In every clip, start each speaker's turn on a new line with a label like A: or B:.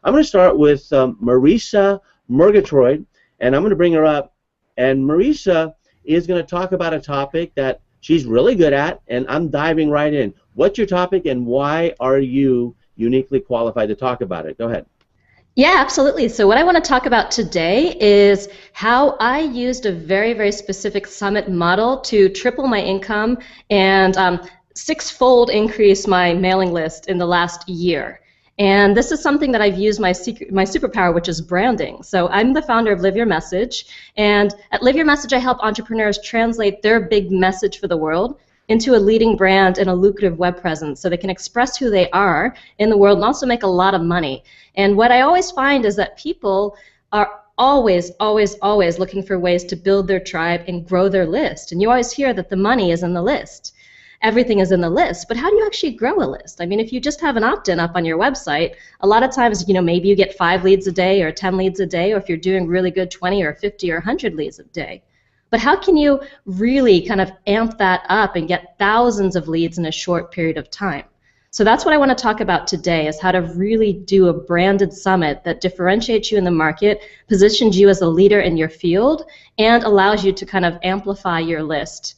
A: I'm going to start with Marisa Murgatroyd, and I'm going to bring her up. And Marisa is going to talk about a topic that she's really good at, and I'm diving right in. What's your topic, and why are you uniquely qualified to talk about it? Go ahead.
B: Yeah, absolutely. So what I want to talk about today is how I used a very, very specific summit model to triple my income and six-fold increase my mailing list in the last year. And this is something that I've used my superpower, which is branding. So I'm the founder of Live Your Message, and at Live Your Message, I help entrepreneurs translate their big message for the world into a leading brand and a lucrative web presence so they can express who they are in the world and also make a lot of money. And what I always find is that people are always, always, always looking for ways to build their tribe and grow their list. And you always hear that the money is in the list. Everything is in the list, but how do you actually grow a list? I mean, if you just have an opt-in up on your website, a lot of times, maybe you get 5 leads a day or 10 leads a day, or if you're doing really good, 20 or 50 or 100 leads a day. But how can you really kind of amp that up and get thousands of leads in a short period of time? So that's what I want to talk about today, is how to really do a branded summit that differentiates you in the market, positions you as a leader in your field, and allows you to kind of amplify your list.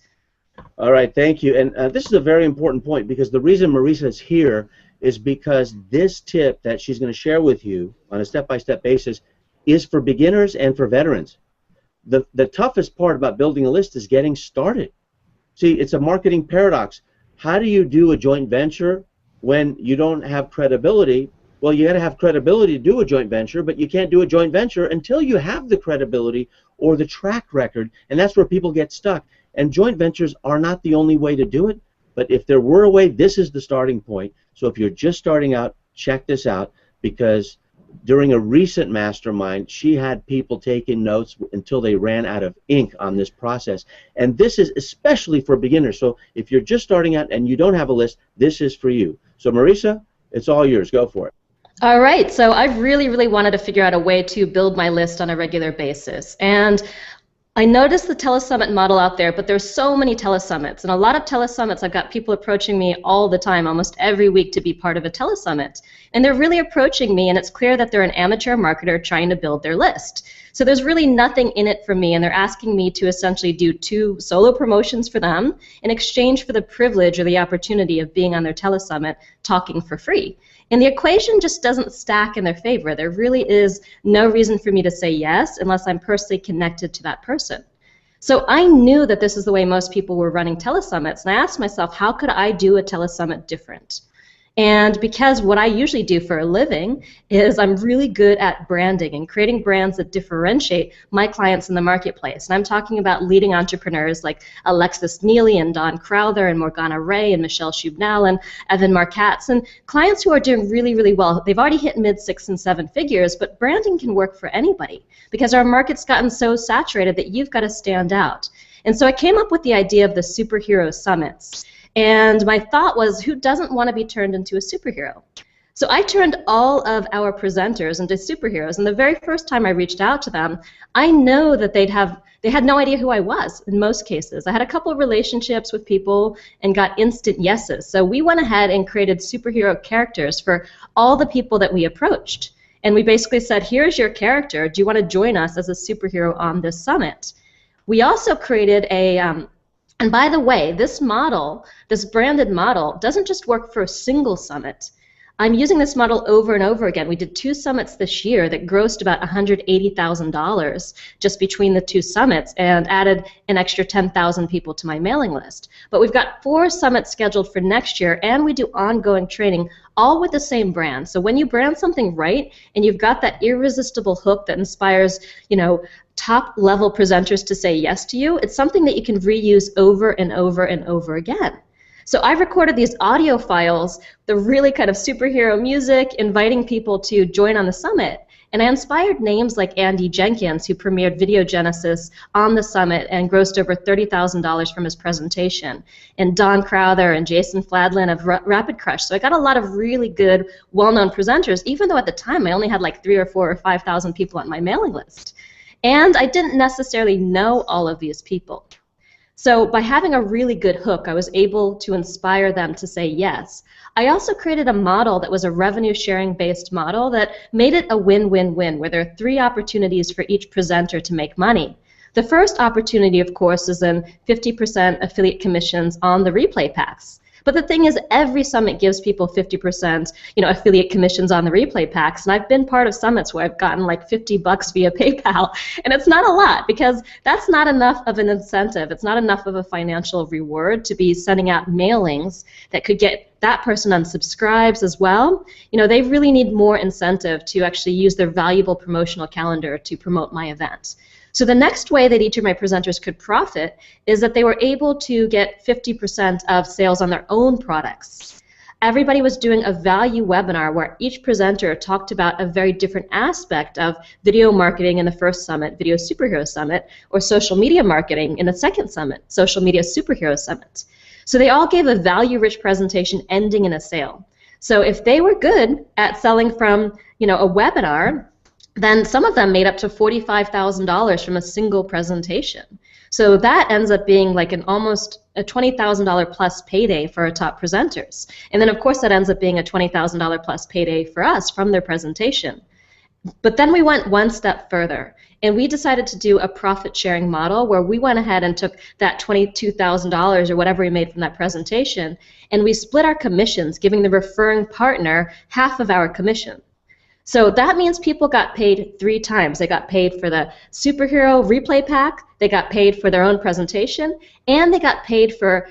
A: All right, thank you. And this is a very important point, because the reason Marisa is here is because this tip that she's going to share with you on a step-by-step basis is for beginners and for veterans. The toughest part about building a list is getting started. See, it's a marketing paradox. How do you do a joint venture when you don't have credibility? Well, you got to have credibility to do a joint venture, but you can't do a joint venture until you have the credibility or the track record, and that's where people get stuck. And joint ventures are not the only way to do it, but if there were a way, this is the starting point. So if you're just starting out, check this out, because during a recent mastermind, she had people taking notes until they ran out of ink on this process. And this is especially for beginners. So if you're just starting out and you don't have a list, this is for you. So Marisa, it's all yours. Go for it.
B: All right. So I've really, really wanted to figure out a way to build my list on a regular basis. And I noticed the telesummit model out there, but there's so many telesummits. And a lot of telesummits, I've got people approaching me all the time, almost every week, to be part of a telesummit. And they're really approaching me, and it's clear that they're an amateur marketer trying to build their list. So there's really nothing in it for me, and they're asking me to essentially do 2 solo promotions for them in exchange for the privilege or the opportunity of being on their telesummit talking for free. And the equation just doesn't stack in their favor. There really is no reason for me to say yes unless I'm personally connected to that person. So I knew that this is the way most people were running telesummits, and I asked myself, how could I do a telesummit different? And because what I usually do for a living is I'm really good at branding and creating brands that differentiate my clients in the marketplace. And I'm talking about leading entrepreneurs like Alexis Neely and Don Crowther and Morgana Ray and Michelle Schubnall and Evan Markatz, and clients who are doing really, really well. They've already hit mid-6 and 7 figures, but branding can work for anybody because our market's gotten so saturated that you've got to stand out. And so I came up with the idea of the superhero summits. And my thought was, who doesn't want to be turned into a superhero? So I turned all of our presenters into superheroes, and the very first time I reached out to them, I know that they had no idea who I was in most cases. I had a couple of relationships with people and got instant yeses. So we went ahead and created superhero characters for all the people that we approached. And we basically said, here's your character. Do you want to join us as a superhero on this summit? We also created a and by the way, this model, this branded model, doesn't just work for a single summit. I'm using this model over and over again. We did 2 summits this year that grossed about $180,000 just between the 2 summits and added an extra 10,000 people to my mailing list. But we've got 4 summits scheduled for next year, and we do ongoing training, all with the same brand. So when you brand something right and you've got that irresistible hook that inspires, top-level presenters to say yes to you, it's something that you can reuse over and over and over again. So I recorded these audio files, the really kind of superhero music, inviting people to join on the summit. And I inspired names like Andy Jenkins, who premiered Videogenesis on the summit and grossed over $30,000 from his presentation, and Don Crowther and Jason Fladlin of Rapid Crush. So I got a lot of really good, well-known presenters, even though at the time I only had like 3 or 4 or 5,000 people on my mailing list. And I didn't necessarily know all of these people. So by having a really good hook, I was able to inspire them to say yes. I also created a model that was a revenue sharing based model that made it a win-win-win, where there are 3 opportunities for each presenter to make money. The first opportunity, of course, is in 50% affiliate commissions on the replay packs. But the thing is, every summit gives people 50%, affiliate commissions on the replay packs. And I've been part of summits where I've gotten like $50 via PayPal, and it's not a lot because that's not enough of an incentive. It's not enough of a financial reward to be sending out mailings that could get that person unsubscribes as well. They really need more incentive to actually use their valuable promotional calendar to promote my event. So the next way that each of my presenters could profit is that they were able to get 50% of sales on their own products. Everybody was doing a value webinar where each presenter talked about a very different aspect of video marketing in the first summit, Video Superhero Summit, or social media marketing in the second summit, Social Media Superhero Summit. So they all gave a value-rich presentation ending in a sale. So if they were good at selling from, a webinar, then some of them made up to $45,000 from a single presentation. So that ends up being like almost a $20,000 plus payday for our top presenters. And then of course that ends up being a $20,000 plus payday for us from their presentation. But then we went one step further, and we decided to do a profit sharing model where we went ahead and took that $22,000 or whatever we made from that presentation, and we split our commissions, giving the referring partner half of our commission. So that means people got paid 3 times. They got paid for the superhero replay pack, they got paid for their own presentation, and they got paid for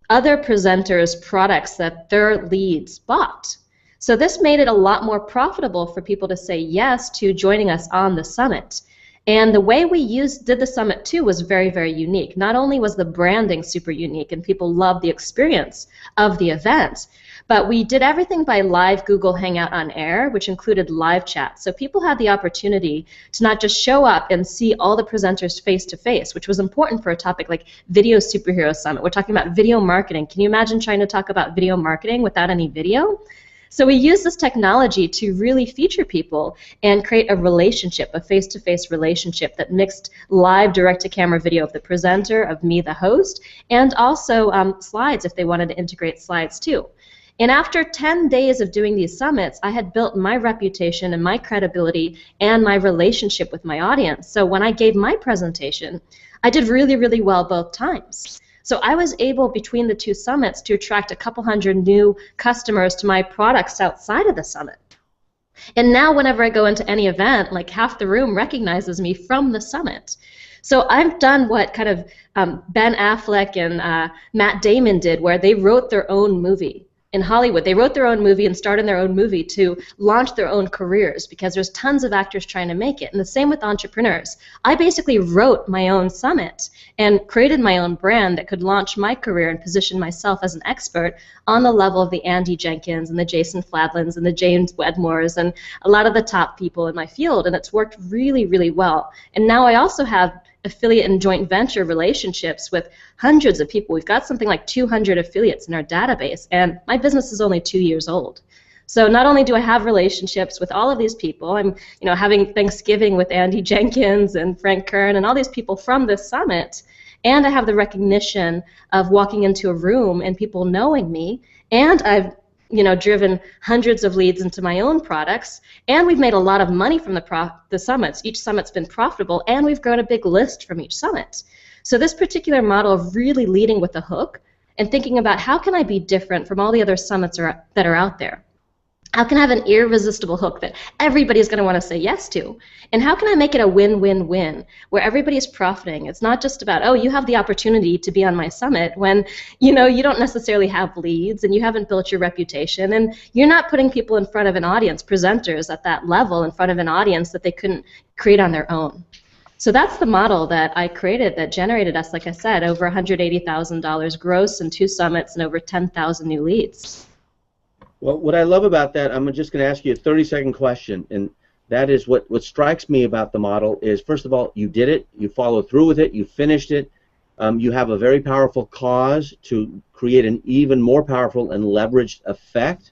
B: other presenters' products that their leads bought. So this made it a lot more profitable for people to say yes to joining us on the summit. And the way we did the summit too was very, very unique. Not only was the branding super unique and people loved the experience of the event, but we did everything by live Google Hangout on air, which included live chat. So people had the opportunity to not just show up and see all the presenters face to face, which was important for a topic like Video Superhero Summit. We're talking about video marketing. Can you imagine trying to talk about video marketing without any video? So we use this technology to really feature people and create a relationship, a face-to-face relationship that mixed live direct-to-camera video of the presenter, of me, the host, and also slides if they wanted to integrate slides too. And after 10 days of doing these summits, I had built my reputation and my credibility and my relationship with my audience. So when I gave my presentation, I did really, really well both times. So I was able, between the 2 summits, to attract a couple hundred new customers to my products outside of the summit. And now whenever I go into any event, like half the room recognizes me from the summit. So I've done what kind of Ben Affleck and Matt Damon did, where they wrote their own movie. In Hollywood, they wrote their own movie and started their own movie to launch their own careers because there's tons of actors trying to make it. And the same with entrepreneurs. I basically wrote my own summit and created my own brand that could launch my career and position myself as an expert on the level of the Andy Jenkins and the Jason Fladlins and the James Wedmores and a lot of the top people in my field. And it's worked really, really well. And now I also have affiliate and joint venture relationships with hundreds of people. We've got something like 200 affiliates in our database, and my business is only 2 years old. So not only do I have relationships with all of these people, I'm having Thanksgiving with Andy Jenkins and Frank Kern and all these people from this summit, and I have the recognition of walking into a room and people knowing me, and I've driven hundreds of leads into my own products, and we've made a lot of money from the summits. Each summit's been profitable, and we've grown a big list from each summit. So this particular model of really leading with a hook and thinking about how can I be different from all the other summits that are out there? How can I have an irresistible hook that everybody's going to want to say yes to? And how can I make it a win-win-win where everybody's profiting? It's not just about, oh, you have the opportunity to be on my summit when you don't necessarily have leads and you haven't built your reputation and you're not putting people in front of an audience, presenters at that level in front of an audience that they couldn't create on their own. So that's the model that I created that generated us, like I said, over $180,000 gross in 2 summits and over 10,000 new leads.
A: Well, what I love about that, I'm just going to ask you a 30-second question, and that is what strikes me about the model is, first of all, you did it, you followed through with it, you finished it, you have a very powerful cause to create an even more powerful and leveraged effect,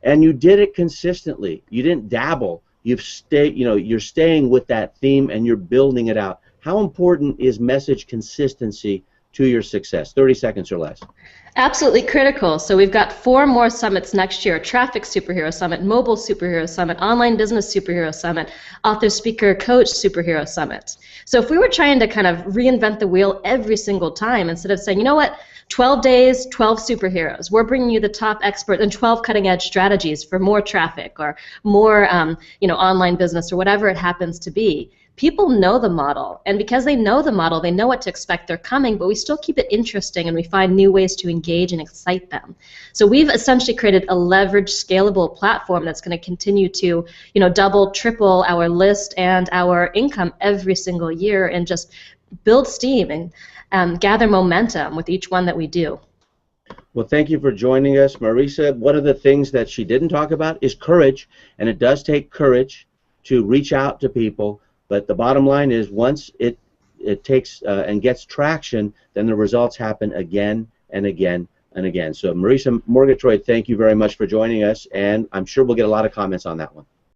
A: and you did it consistently. You didn't dabble. You're staying with that theme and you're building it out. How important is message consistency to your success? 30 seconds or less.
B: Absolutely critical. So we've got 4 more summits next year: Traffic Superhero Summit, Mobile Superhero Summit, Online Business Superhero Summit, Author, Speaker, Coach Superhero Summit. So if we were trying to kind of reinvent the wheel every single time, instead of saying, you know what, 12 days, 12 superheroes, we're bringing you the top experts and 12 cutting edge strategies for more traffic or more online business or whatever it happens to be. People know the model, and because they know the model, they know what to expect. They're coming, but we still keep it interesting, and we find new ways to engage and excite them. So we've essentially created a leveraged, scalable platform that's going to continue to, double, triple our list and our income every single year, and just build steam and gather momentum with each one that we do.
A: Well, thank you for joining us, Marisa. One of the things that she didn't talk about is courage, and it does take courage to reach out to people. But the bottom line is, once it takes and gets traction, then the results happen again and again and again. So Marisa Murgatroyd, thank you very much for joining us, and I'm sure we'll get a lot of comments on that one.